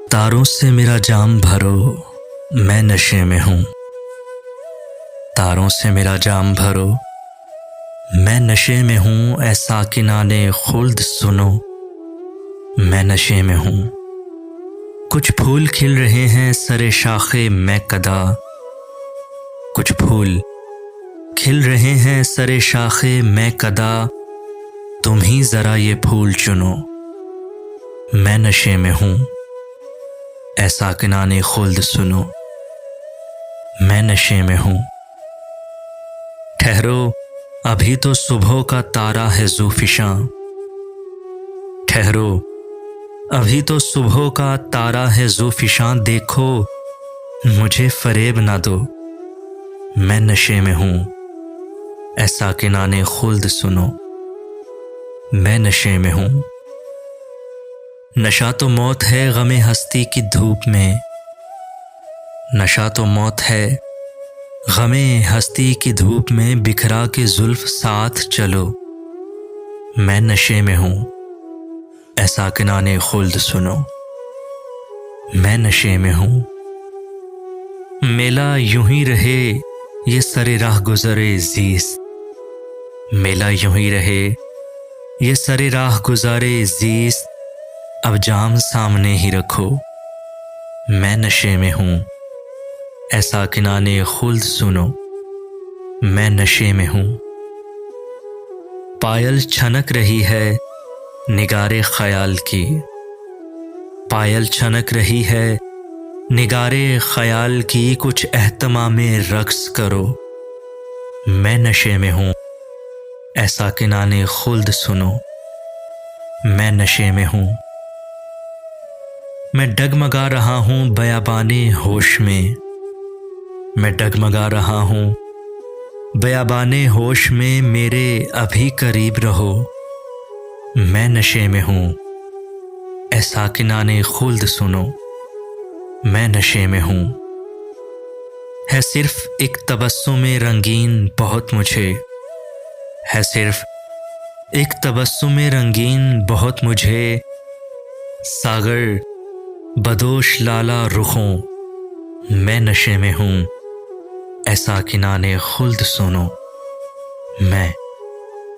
तारों से मेरा जाम भरो, मैं नशे में हूँ। तारों से मेरा जाम भरो, मैं नशे में हूँ। ऐसा किनाने खुल्द सुनो, मैं नशे में हूँ। कुछ फूल खिल रहे हैं सरे शाखे मैं कदा। कुछ फूल खिल रहे हैं सरे शाखे मैं कदा। तुम ही जरा ये फूल चुनो, मैं नशे में हूँ। ऐसा किनाने खुल्द सुनो, मैं नशे में हूँ। ठहरो, अभी तो सुबह का तारा है ज़ूफ़िशां। ठहरो, अभी तो सुबह का तारा है ज़ूफ़िशां। देखो, मुझे फरेब ना दो, मैं नशे में हूँ। ऐसा किनाने खुल्द सुनो, मैं नशे में हूँ। नशा तो मौत है गमे हस्ती की धूप में। नशा तो मौत है गमे हस्ती की धूप में। बिखरा के जुल्फ साथ चलो, मैं नशे में हूँ। ऐसा किनाने खुल्द सुनो, मैं नशे में हूँ। मेला यूं ही रहे ये सरे राह गुज़रे ज़ीस्त। मेला यूं ही रहे ये सरे राह गुज़ारे ज़ीस्त। अब जाम सामने ही रखो, मैं नशे में हूँ। ऐसा किनाने खुल्द सुनो, मैं नशे में हूँ। पायल छनक रही है निगारे ख्याल की। पायल छनक रही है निगारे ख्याल की। कुछ एहतमामे रक्स करो, मैं नशे में हूँ। ऐसा किनाने खुल्द सुनो, मैं नशे में हूँ। मैं डगमगा रहा हूँ बयाबाने होश में। मैं डगमगा रहा हूँ बयाबाने होश में। मेरे अभी करीब रहो, मैं नशे में हूँ। ऐसा किनाने खुल्द सुनो, मैं नशे में हूँ। है सिर्फ एक तबस्सुम रंगीन बहुत मुझे। है सिर्फ एक तबस्सुम रंगीन बहुत मुझे। सागर बदोश लाला रुखों, मैं नशे में हूँ। ऐसा किनाने खुल्द सुनो, मैं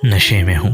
नशे में हूँ।